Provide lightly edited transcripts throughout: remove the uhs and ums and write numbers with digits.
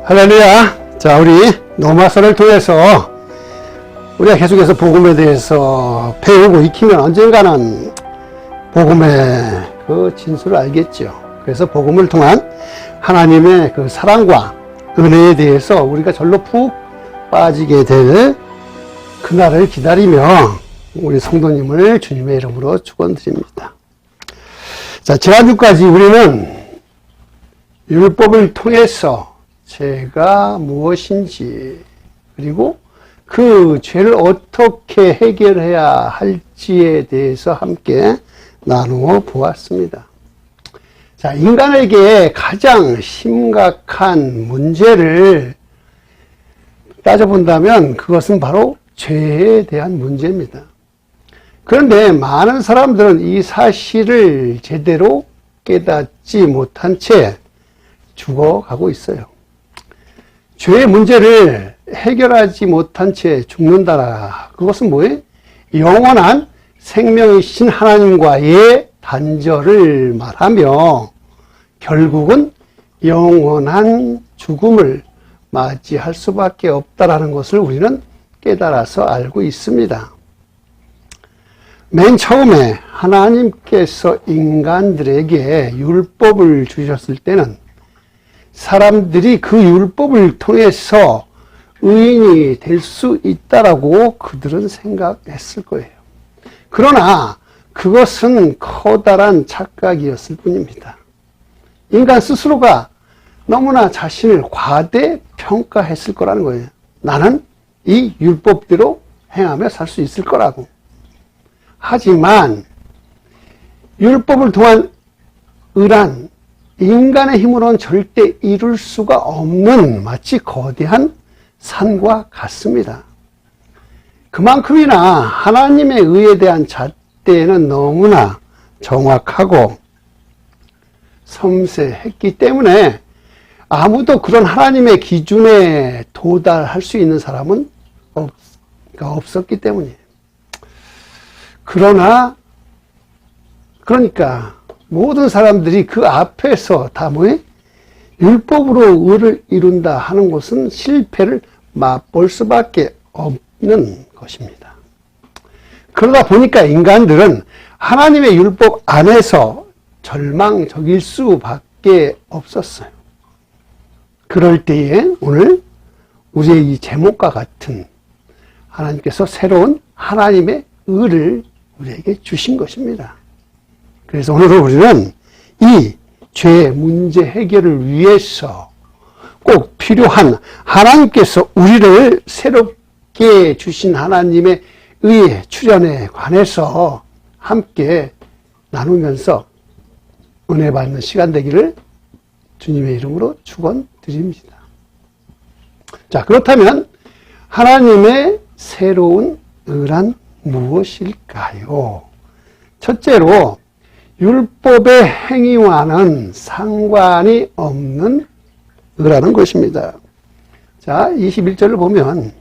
할렐루야. 자, 우리 노마서를 통해서 우리가 계속해서 복음에 대해서 배우고 익히면 언젠가는 복음의 그 진수를 알겠죠. 그래서 복음을 통한 하나님의 그 사랑과 은혜에 대해서 우리가 절로 푹 빠지게 될 그날을 기다리며 우리 성도님을 주님의 이름으로 축원드립니다. 자, 지난주까지 우리는 율법을 통해서 죄가 무엇인지, 그리고 그 죄를 어떻게 해결해야 할지에 대해서 함께 나누어 보았습니다. 자, 인간에게 가장 심각한 문제를 따져본다면 그것은 바로 죄에 대한 문제입니다. 그런데 많은 사람들은 이 사실을 제대로 깨닫지 못한 채 죽어가고 있어요. 죄의 문제를 해결하지 못한 채 죽는다라. 그것은 뭐예요? 영원한 생명이신 하나님과의 단절을 말하며 결국은 영원한 죽음을 맞이할 수밖에 없다라는 것을 우리는 깨달아서 알고 있습니다. 맨 처음에 하나님께서 인간들에게 율법을 주셨을 때는 사람들이 그 율법을 통해서 의인이 될 수 있다라고 그들은 생각했을 거예요. 그러나 그것은 커다란 착각이었을 뿐입니다. 인간 스스로가 너무나 자신을 과대평가했을 거라는 거예요. 나는 이 율법대로 행하며 살 수 있을 거라고. 하지만 율법을 통한 의란 인간의 힘으로는 절대 이룰 수가 없는 마치 거대한 산과 같습니다. 그만큼이나 하나님의 의에 대한 잣대는 너무나 정확하고 섬세했기 때문에 아무도 그런 하나님의 기준에 도달할 수 있는 사람은 없었기 때문이에요. 그러니까 모든 사람들이 그 앞에서 다 뭐예요? 율법으로 의를 이룬다 하는 것은 실패를 맛볼 수밖에 없는 것입니다. 그러다 보니까 인간들은 하나님의 율법 안에서 절망적일 수밖에 없었어요. 그럴 때에 오늘 우리의 이 제목과 같은 하나님께서 새로운 하나님의 의를 우리에게 주신 것입니다. 그래서 오늘은 우리는 이 죄 문제 해결을 위해서 꼭 필요한 하나님께서 우리를 새롭게 주신 하나님의 의의 출현에 관해서 함께 나누면서 은혜 받는 시간 되기를 주님의 이름으로 축원드립니다. 자, 그렇다면 하나님의 새로운 의란 무엇일까요? 첫째로 율법의 행위와는 상관이 없는 의라는 것입니다. 자, 21절을 보면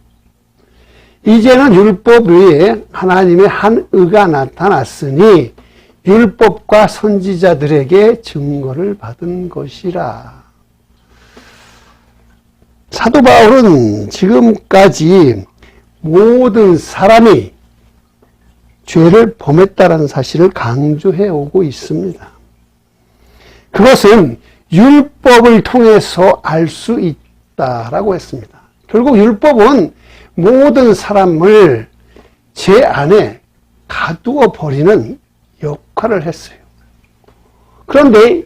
이제는 율법 외에 하나님의 한 의가 나타났으니 율법과 선지자들에게 증거를 받은 것이라. 사도 바울은 지금까지 모든 사람이 죄를 범했다라는 사실을 강조해 오고 있습니다. 그것은 율법을 통해서 알 수 있다라고 했습니다. 결국 율법은 모든 사람을 죄 안에 가두어 버리는 역할을 했어요. 그런데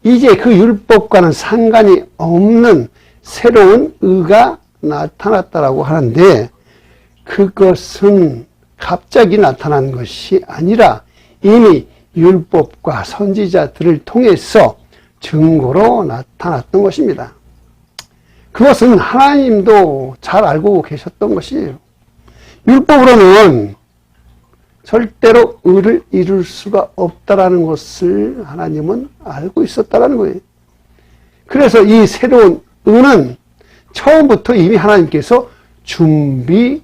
이제 그 율법과는 상관이 없는 새로운 의가 나타났다라고 하는데 그것은 갑자기 나타난 것이 아니라 이미 율법과 선지자들을 통해서 증거로 나타났던 것입니다. 그것은 하나님도 잘 알고 계셨던 것이에요. 율법으로는 절대로 의를 이룰 수가 없다라는 것을 하나님은 알고 있었다라는 거예요. 그래서 이 새로운 의는 처음부터 이미 하나님께서 준비하고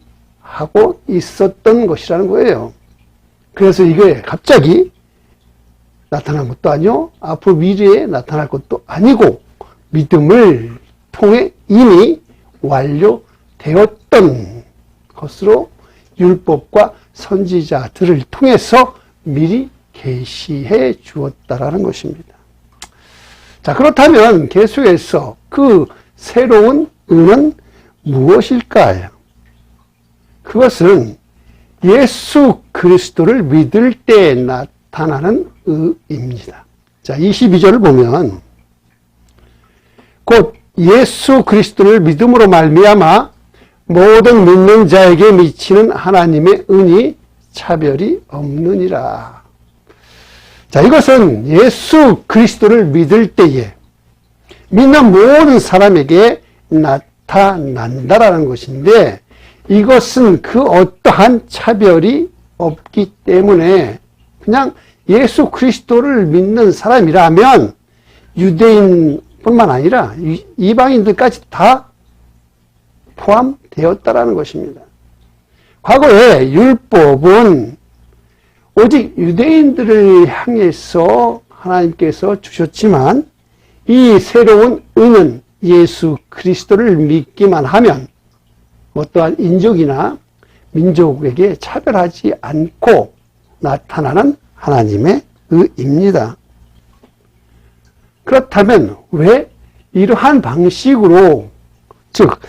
있었던 것이라는 거예요. 그래서 이게 갑자기 나타난 것도 아니요, 앞으로 미래에 나타날 것도 아니고 믿음을 통해 이미 완료되었던 것으로 율법과 선지자들을 통해서 미리 계시해 주었다라는 것입니다. 자, 그렇다면 계속해서 그 새로운 의는 무엇일까요? 그것은 예수 그리스도를 믿을 때 나타나는 의입니다. 자, 22절을 보면 곧 예수 그리스도를 믿음으로 말미암아 모든 믿는 자에게 미치는 하나님의 은이 차별이 없느니라. 자, 이것은 예수 그리스도를 믿을 때에 믿는 모든 사람에게 나타난다라는 것인데, 이것은 그 어떠한 차별이 없기 때문에 그냥 예수 그리스도를 믿는 사람이라면 유대인뿐만 아니라 이방인들까지 다 포함되었다라는 것입니다. 과거에 율법은 오직 유대인들을 향해서 하나님께서 주셨지만, 이 새로운 의는 예수 그리스도를 믿기만 하면 어떠한 인종이나 민족에게 차별하지 않고 나타나는 하나님의 의입니다. 그렇다면 왜 이러한 방식으로, 즉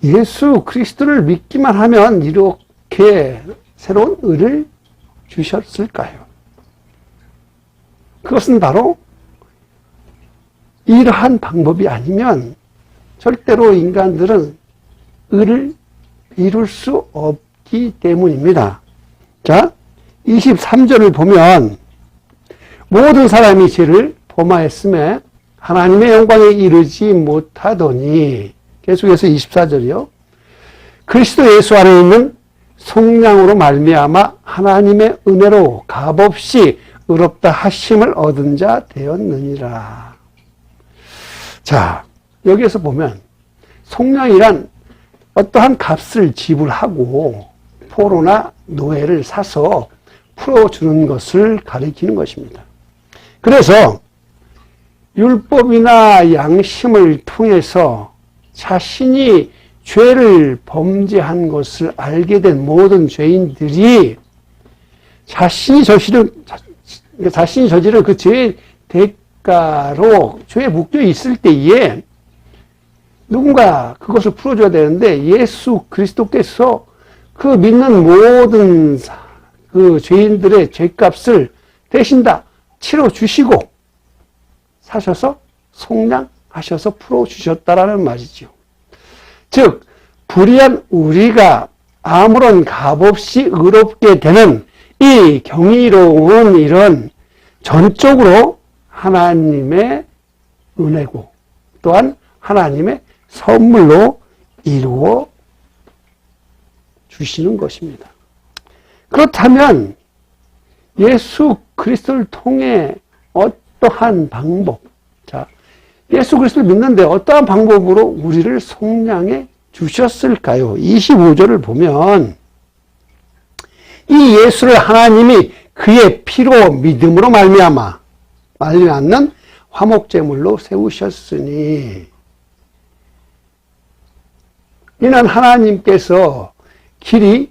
예수 그리스도를 믿기만 하면 이렇게 새로운 의를 주셨을까요? 그것은 바로 이러한 방법이 아니면 절대로 인간들은 의를 이룰 수 없기 때문입니다. 자, 23절을 보면 모든 사람이 죄를 범하였음에 하나님의 영광에 이르지 못하더니, 계속해서 24절이요. 그리스도 예수 안에 있는 속량으로 말미암아 하나님의 은혜로 값없이 의롭다 하심을 얻은 자 되었느니라. 자, 여기에서 보면 속량이란 어떠한 값을 지불하고 포로나 노예를 사서 풀어주는 것을 가리키는 것입니다. 그래서 율법이나 양심을 통해서 자신이 죄를 범죄한 것을 알게 된 모든 죄인들이 자신이 저지른 그 죄의 대가로 죄에 묶여 있을 때에 누군가 그것을 풀어줘야 되는데, 예수 그리스도께서 그 믿는 모든 그 죄인들의 죄값을 대신 다 치러주시고 사셔서 속량하셔서 풀어주셨다라는 말이죠. 즉, 불의한 우리가 아무런 값없이 의롭게 되는 이 경이로운 일은 전적으로 하나님의 은혜고 또한 하나님의 선물로 이루어 주시는 것입니다. 그렇다면 예수 그리스도를 통해 어떠한 방법, 자, 예수 그리스도를 믿는데 어떠한 방법으로 우리를 속량해 주셨을까요? 25절을 보면 이 예수를 하나님이 그의 피로 믿음으로 말미암는 화목제물로 세우셨으니, 이는 하나님께서 길이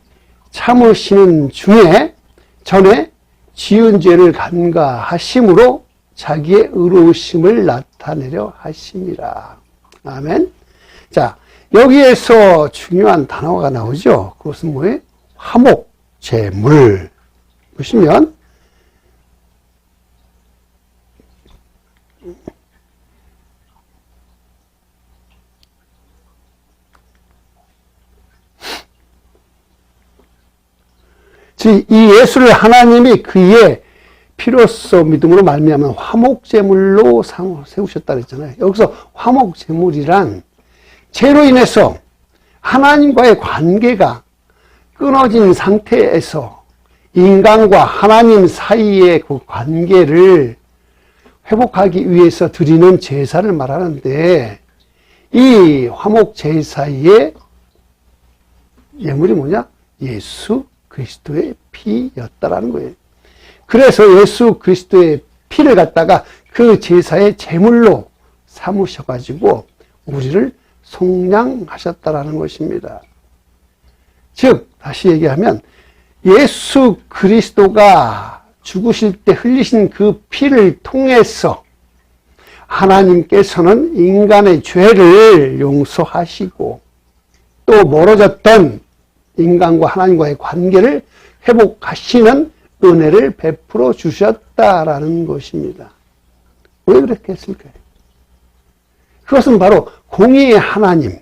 참으시는 중에 전에 지은 죄를 간과하심으로 자기의 의로우심을 나타내려 하심이라. 아멘. 자, 여기에서 중요한 단어가 나오죠. 그것은 뭐예요? 화목제물. 보시면 이 예수를 하나님이 그의 피로써 믿음으로 말미암은 화목제물로 세우셨다 그랬잖아요. 여기서 화목제물이란 죄로 인해서 하나님과의 관계가 끊어진 상태에서 인간과 하나님 사이의 그 관계를 회복하기 위해서 드리는 제사를 말하는데, 이 화목제사의 예물이 뭐냐? 예수 그리스도의 피였다라는 거예요. 그래서 예수 그리스도의 피를 갖다가 그 제사의 제물로 삼으셔가지고 우리를 속량하셨다라는 것입니다. 즉 다시 얘기하면 예수 그리스도가 죽으실 때 흘리신 그 피를 통해서 하나님께서는 인간의 죄를 용서하시고 또 멀어졌던 인간과 하나님과의 관계를 회복하시는 은혜를 베풀어 주셨다라는 것입니다. 왜 그렇게 했을까요? 그것은 바로 공의의 하나님,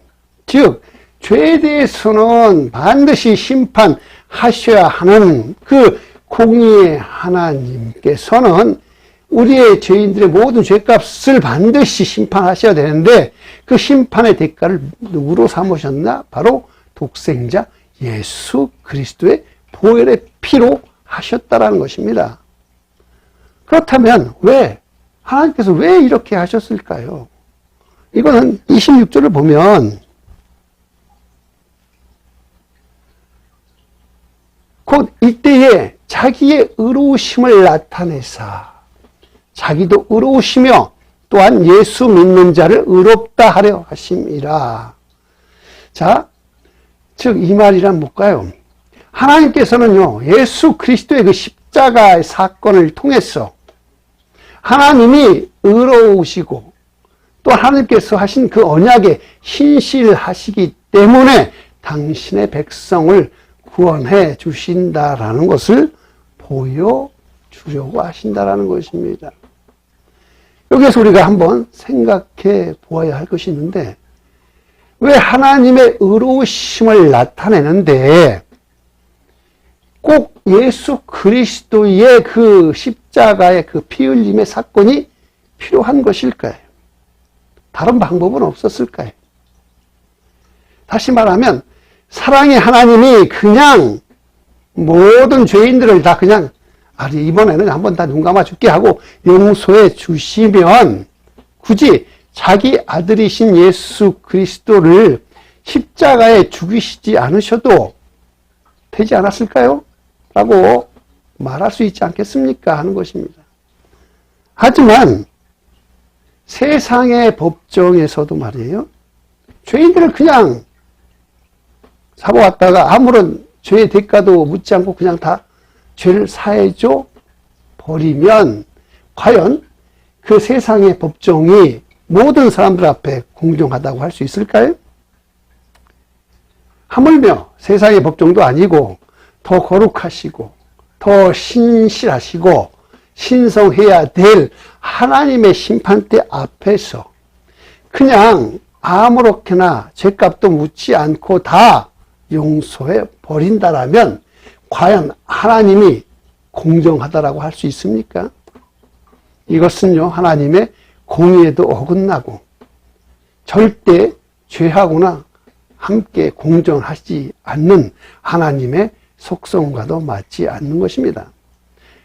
즉 죄에 대해서는 반드시 심판하셔야 하는 그 공의의 하나님께서는 우리의 죄인들의 모든 죄값을 반드시 심판하셔야 되는데 그 심판의 대가를 누구로 삼으셨나? 바로 독생자 예수 그리스도의 보혈의 피로 하셨다라는 것입니다. 그렇다면 하나님께서 왜 이렇게 하셨을까요? 이거는 26절을 보면 곧 이때에 자기의 의로우심을 나타내사 자기도 의로우시며 또한 예수 믿는 자를 의롭다 하려 하심이라. 자, 즉 이 말이란 뭘까요? 하나님께서는요, 예수 그리스도의 그 십자가의 사건을 통해서 하나님이 의로우시고 또 하나님께서 하신 그 언약에 신실하시기 때문에 당신의 백성을 구원해 주신다라는 것을 보여주려고 하신다라는 것입니다. 여기에서 우리가 한번 생각해 보아야 할 것이 있는데 왜 하나님의 의로우심을 나타내는데 꼭 예수 그리스도의 그 십자가의 그 피 흘림의 사건이 필요한 것일까요? 다른 방법은 없었을까요? 다시 말하면 사랑의 하나님이 그냥 모든 죄인들을 다 그냥 이번에는 한번 다 눈 감아 줄게 하고 용서해 주시면 굳이 자기 아들이신 예수 그리스도를 십자가에 죽이시지 않으셔도 되지 않았을까요? 라고 말할 수 있지 않겠습니까? 하는 것입니다. 하지만 세상의 법정에서도 말이에요. 죄인들을 그냥 잡아왔다가 아무런 죄의 대가도 묻지 않고 그냥 다 죄를 사해줘 버리면 과연 그 세상의 법정이 모든 사람들 앞에 공정하다고 할 수 있을까요? 하물며 세상의 법정도 아니고 더 거룩하시고 더 신실하시고 신성해야 될 하나님의 심판대 앞에서 그냥 아무렇게나 죄값도 묻지 않고 다 용서해 버린다라면 과연 하나님이 공정하다라고 할 수 있습니까? 이것은요, 하나님의 공의에도 어긋나고 절대 죄하고나 함께 공정하지 않는 하나님의 속성과도 맞지 않는 것입니다.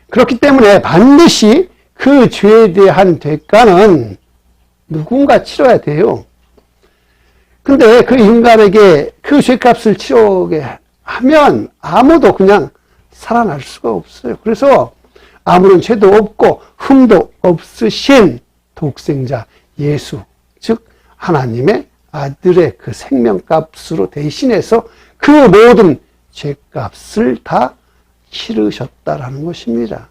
그렇기 때문에 반드시 그 죄에 대한 대가는 누군가 치러야 돼요. 근데 그 인간에게 그 죄값을 치르게 하면 아무도 그냥 살아날 수가 없어요. 그래서 아무런 죄도 없고 흠도 없으신 독생자 예수, 즉 하나님의 아들의 그 생명값으로 대신해서 그 모든 죄값을 다 치르셨다라는 것입니다.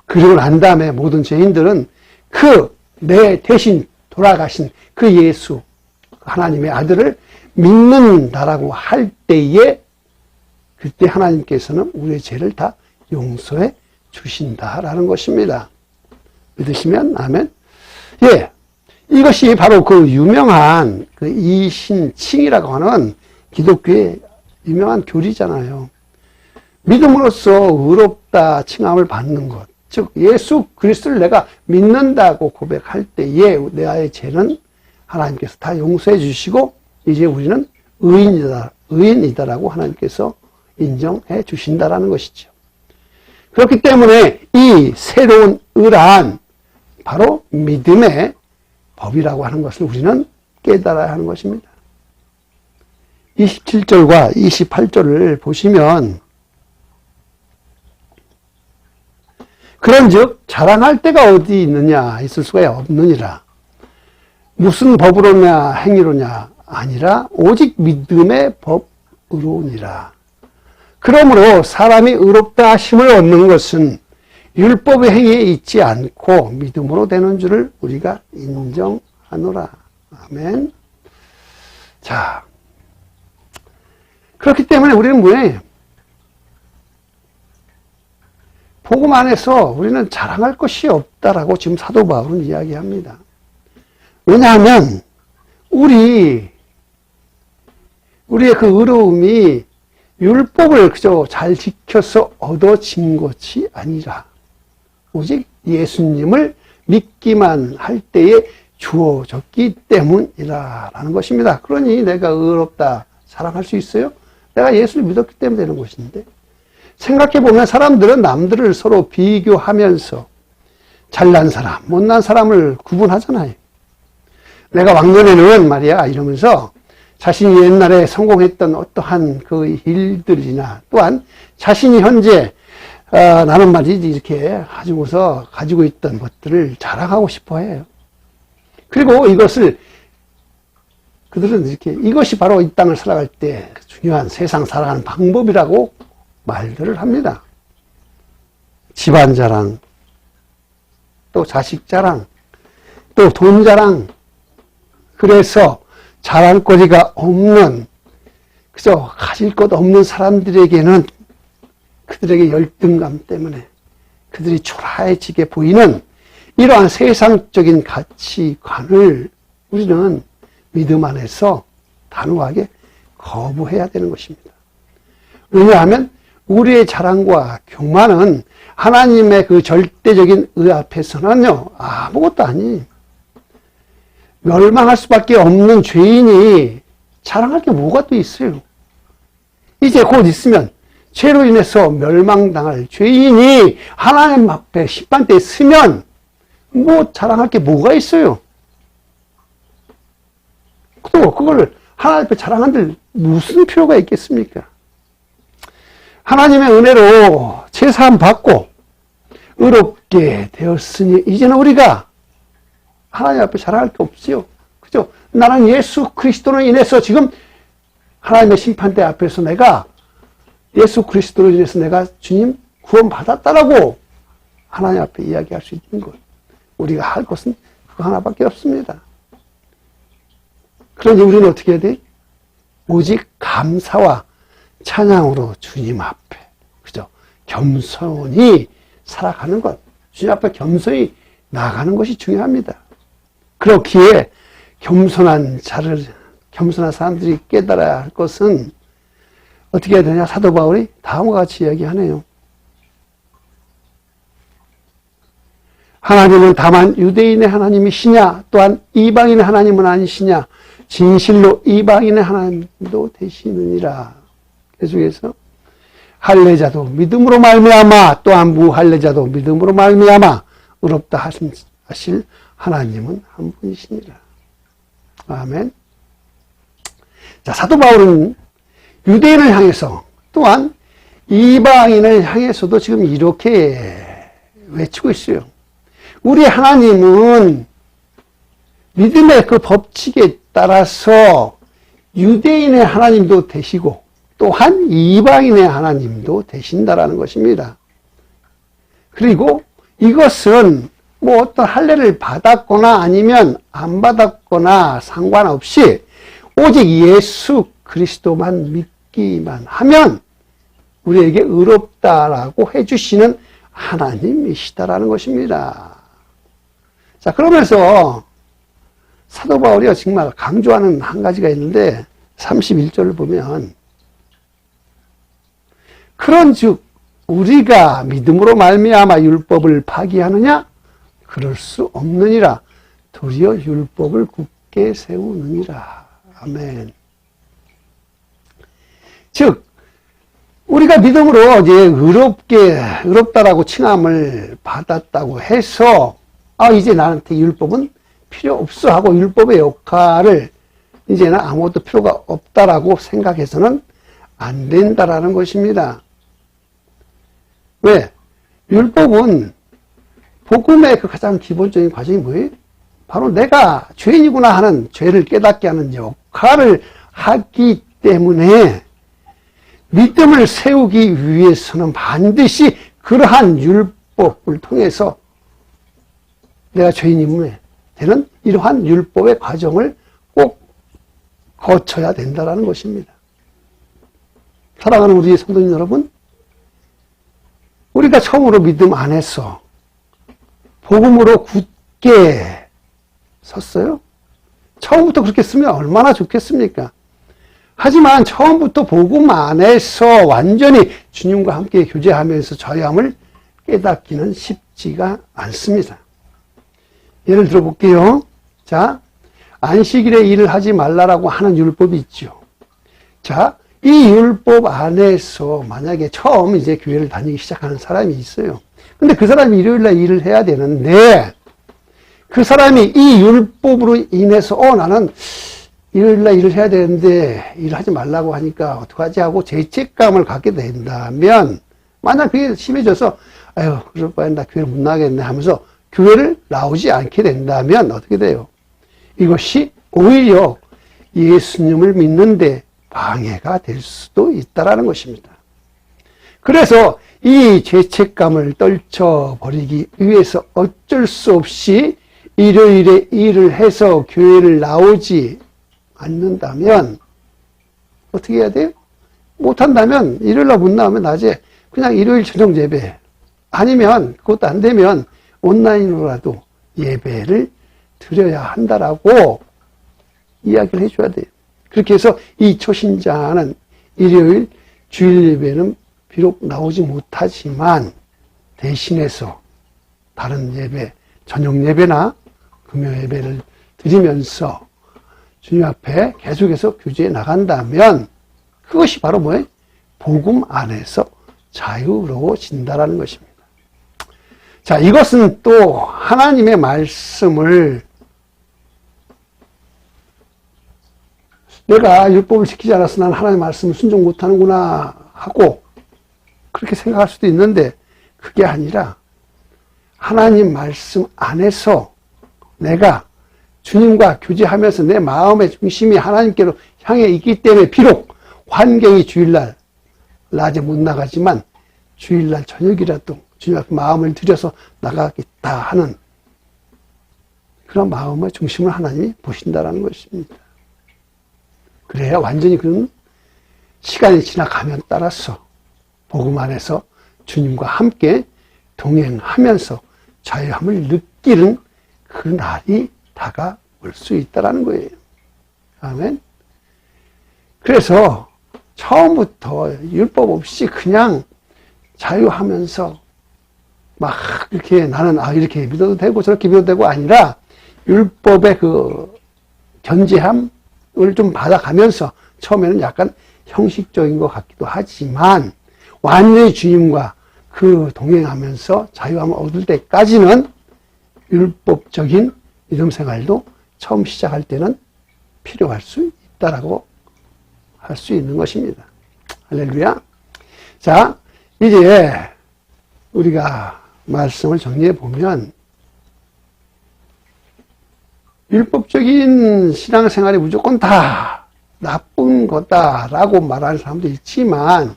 그리고 난 다음에 모든 죄인들은 그 내 대신 돌아가신 그 예수, 하나님의 아들을 믿는다라고 할 때에 그때 하나님께서는 우리의 죄를 다 용서해 주신다라는 것입니다. 믿으시면 아멘. 예, 이것이 바로 그 유명한 그 이신칭이라고 하는 기독교의 유명한 교리잖아요. 믿음으로써 의롭다 칭함을 받는 것, 즉 예수 그리스도를 내가 믿는다고 고백할 때에 나의 죄는 하나님께서 다 용서해 주시고 이제 우리는 의인이다라고 하나님께서 인정해 주신다라는 것이죠. 그렇기 때문에 이 새로운 의란 바로 믿음의 법이라고 하는 것을 우리는 깨달아야 하는 것입니다. 27절과 28절을 보시면 그런즉 자랑할 데가 어디 있느냐 있을 수가 없느니라. 무슨 법으로냐 행위로냐 아니라 오직 믿음의 법으로니라. 그러므로 사람이 의롭다 하심을 얻는 것은 율법의 행위에 있지 않고 믿음으로 되는 줄을 우리가 인정하노라. 아멘. 자, 그렇기 때문에 우리는 뭐예요? 복음 안에서 우리는 자랑할 것이 없다라고 지금 사도 바울은 이야기합니다. 왜냐하면 우리의 그 의로움이 율법을 그저 잘 지켜서 얻어진 것이 아니라 오직 예수님을 믿기만 할 때에 주어졌기 때문이라는 것입니다. 그러니 내가 의롭다 자랑할 수 있어요? 내가 예수를 믿었기 때문에 되는 것인데, 생각해보면 사람들은 남들을 서로 비교하면서 잘난 사람, 못난 사람을 구분하잖아요. 내가 왕년에는 말이야 이러면서 자신이 옛날에 성공했던 어떠한 그 일들이나 또한 자신이 현재 나는 말이지 이렇게 가지고 있던 것들을 자랑하고 싶어 해요. 그리고 이것을 그들은 이것이 바로 이 땅을 살아갈 때 중요한 세상 살아가는 방법이라고 말들을 합니다. 집안 자랑, 또 자식 자랑, 또 돈 자랑. 그래서 자랑거리가 없는, 그저 가질 것 없는 사람들에게는 그들에게 열등감 때문에 그들이 초라해지게 보이는 이러한 세상적인 가치관을 우리는 믿음 안에서 단호하게 거부해야 되는 것입니다. 왜냐하면 우리의 자랑과 교만은 하나님의 그 절대적인 의 앞에서는요, 아무것도 아니에요. 멸망할 수밖에 없는 죄인이 자랑할 게 뭐가 또 있어요? 이제 곧 있으면 죄로 인해서 멸망당할 죄인이 하나님 앞에 심판대에 서면 뭐 자랑할 게 뭐가 있어요? 또 그걸 하나님 앞에 자랑한들 무슨 필요가 있겠습니까? 하나님의 은혜로 제사함 받고 의롭게 되었으니 이제는 우리가 하나님 앞에 자랑할 게 없지요. 그죠? 나는 예수 그리스도로 인해서 지금 하나님의 심판대 앞에서 내가 예수 그리스도로 인해서 내가 주님 구원 받았다라고 하나님 앞에 이야기할 수 있는 것. 우리가 할 것은 그거 하나밖에 없습니다. 그러니 우리는 어떻게 해야 돼? 오직 감사와 찬양으로 주님 앞에, 그죠? 겸손히 살아가는 것. 주님 앞에 겸손히 나아가는 것이 중요합니다. 그렇기에 겸손한 사람들이 깨달아야 할 것은 어떻게 해야 되냐? 사도 바울이 다음과 같이 이야기하네요. 하나님은 다만 유대인의 하나님이시냐? 또한 이방인의 하나님은 아니시냐? 진실로 이방인의 하나님도 되시느니라. 계속해서 할례자도 믿음으로 말미암아 또한 무할례자도 믿음으로 말미암아 의롭다 하실 하나님은 한 분이시니라. 아멘. 자, 사도 바울은 유대인을 향해서 또한 이방인을 향해서도 지금 이렇게 외치고 있어요. 우리 하나님은 믿음의 그 법칙에 따라서 유대인의 하나님도 되시고 또한 이방인의 하나님도 되신다라는 것입니다. 그리고 이것은 뭐 어떤 할례를 받았거나 아니면 안 받았거나 상관없이 오직 예수 그리스도만 믿기만 하면 우리에게 의롭다라고 해주시는 하나님이시다라는 것입니다. 자, 그러면서 사도 바울이 정말 강조하는 한 가지가 있는데 31절을 보면 그런즉 우리가 믿음으로 말미암아 율법을 파기하느냐? 그럴 수 없느니라. 도리어 율법을 굳게 세우느니라. 아멘. 즉 우리가 믿음으로 이제 의롭다라고 칭함을 받았다고 해서 이제 나한테 율법은 필요 없어 하고 율법의 역할을 이제는 아무것도 필요가 없다라고 생각해서는 안 된다라는 것입니다. 왜? 율법은 복음의 그 가장 기본적인 과정이 뭐예요? 바로 내가 죄인이구나 하는 죄를 깨닫게 하는 역할을 하기 때문에 믿음을 세우기 위해서는 반드시 그러한 율법을 통해서 내가 죄인임에 되는 이러한 율법의 과정을 꼭 거쳐야 된다는 것입니다. 사랑하는 우리 성도님 여러분, 우리가 처음으로 믿음 안에서 복음으로 굳게 섰어요. 처음부터 그렇게 쓰면 얼마나 좋겠습니까? 하지만 처음부터 복음 안에서 완전히 주님과 함께 교제하면서 자유함을 깨닫기는 쉽지가 않습니다. 예를 들어 볼게요. 자, 안식일에 일을 하지 말라라고 하는 율법이 있죠. 자, 이 율법 안에서 만약에 처음 이제 교회를 다니기 시작하는 사람이 있어요. 근데 그 사람이 일요일날 일을 해야 되는데, 그 사람이 이 율법으로 인해서, 나는 일요일날 일을 해야 되는데, 일을 하지 말라고 하니까 어떡하지 하고 죄책감을 갖게 된다면, 만약 그게 심해져서, 아유, 그럴 바엔 나 교회를 못 나가겠네 하면서 교회를 나오지 않게 된다면 어떻게 돼요? 이것이 오히려 예수님을 믿는데 방해가 될 수도 있다라는 것입니다. 그래서 이 죄책감을 떨쳐버리기 위해서 어쩔 수 없이 일요일에 일을 해서 교회를 나오지 않는다면 어떻게 해야 돼요? 못한다면 일요일날 못 나오면 낮에 그냥 일요일 저녁 예배, 아니면 그것도 안 되면 온라인으로라도 예배를 드려야 한다라고 이야기를 해줘야 돼요. 그렇게 해서 이 초신자는 일요일 주일 예배는 비록 나오지 못하지만 대신해서 다른 예배, 저녁 예배나 금요 예배를 드리면서 주님 앞에 계속해서 교제해 나간다면 그것이 바로 뭐예요? 복음 안에서 자유로워진다라는 것입니다. 자, 이것은 또 하나님의 말씀을 내가 율법을 지키지 않아서 난 하나님의 말씀을 순종 못하는구나 하고 그렇게 생각할 수도 있는데, 그게 아니라 하나님 말씀 안에서 내가 주님과 교제하면서 내 마음의 중심이 하나님께로 향해 있기 때문에 비록 환경이 주일날 낮에 못 나가지만 주일날 저녁이라도 주님 앞에 마음을 들여서 나가겠다 하는 그런 마음의 중심을 하나님이 보신다는 것입니다. 그래야 완전히 그런 시간이 지나가면 따라서 복음 안에서 주님과 함께 동행하면서 자유함을 느끼는 그 날이 다가올 수 있다는 거예요. 아멘. 그래서 처음부터 율법 없이 그냥 자유하면서 막 이렇게 나는 이렇게 믿어도 되고 저렇게 믿어도 되고 아니라 율법의 그 견제함을 좀 받아가면서 처음에는 약간 형식적인 것 같기도 하지만 완전히 주님과 그 동행하면서 자유함을 얻을 때까지는 율법적인 믿음 생활도 처음 시작할 때는 필요할 수 있다라고 할 수 있는 것입니다. 할렐루야. 자, 이제 우리가 말씀을 정리해 보면 율법적인 신앙생활이 무조건 다 나쁜 거다라고 말하는 사람도 있지만,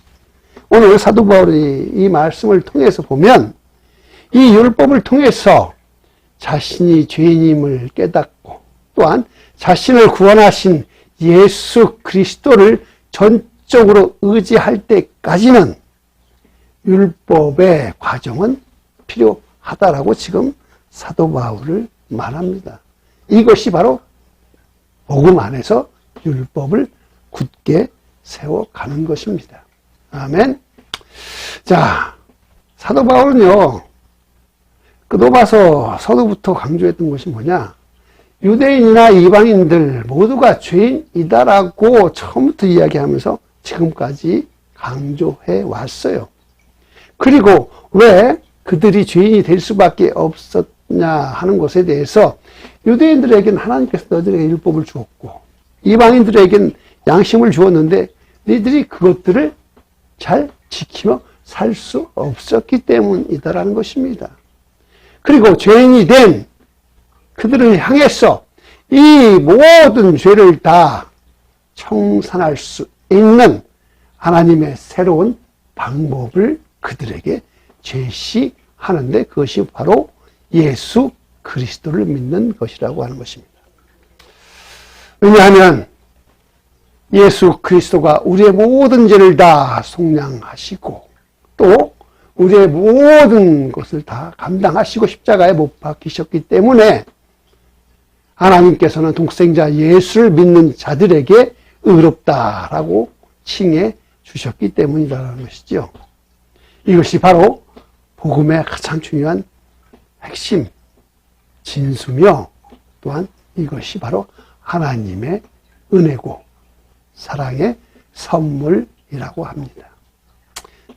오늘 사도 바울이 이 말씀을 통해서 보면 이 율법을 통해서 자신이 죄인임을 깨닫고 또한 자신을 구원하신 예수 그리스도를 전적으로 의지할 때까지는 율법의 과정은 필요하다라고 지금 사도 바울을 말합니다. 이것이 바로 복음 안에서 율법을 굳게 세워가는 것입니다. 아멘. 자, 사도 바울은요, 끝도봐서 서두부터 강조했던 것이 뭐냐? 유대인이나 이방인들 모두가 죄인이다라고 처음부터 이야기하면서 지금까지 강조해 왔어요. 그리고 왜 그들이 죄인이 될 수밖에 없었냐 하는 것에 대해서 유대인들에게는 하나님께서 너희들에게 율법을 주었고 이방인들에게는 양심을 주었는데 너희들이 그것들을 잘 지키며 살 수 없었기 때문이다라는 것입니다. 그리고 죄인이 된 그들을 향해서 이 모든 죄를 다 청산할 수 있는 하나님의 새로운 방법을 그들에게 제시하는데 그것이 바로 예수 그리스도를 믿는 것이라고 하는 것입니다. 왜냐하면 예수 그리스도가 우리의 모든 죄를 다 속량하시고 또 우리의 모든 것을 다 감당하시고 십자가에 못 박히셨기 때문에 하나님께서는 독생자 예수를 믿는 자들에게 의롭다라고 칭해 주셨기 때문이라는 것이죠. 이것이 바로 복음의 가장 중요한 핵심 진수며 또한 이것이 바로 하나님의 은혜고 사랑의 선물이라고 합니다.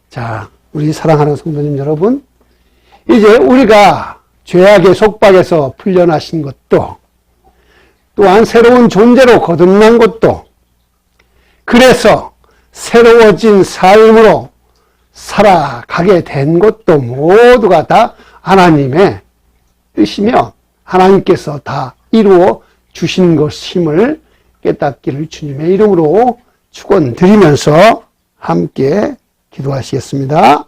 자, 우리 사랑하는 성도님 여러분, 이제 우리가 죄악의 속박에서 풀려나신 것도 또한 새로운 존재로 거듭난 것도 그래서 새로워진 삶으로 살아가게 된 것도 모두가 다 하나님의 뜻이며 하나님께서 다 이루어 주신 것임을 깨닫기를 주님의 이름으로 축원드리면서 함께 기도하시겠습니다.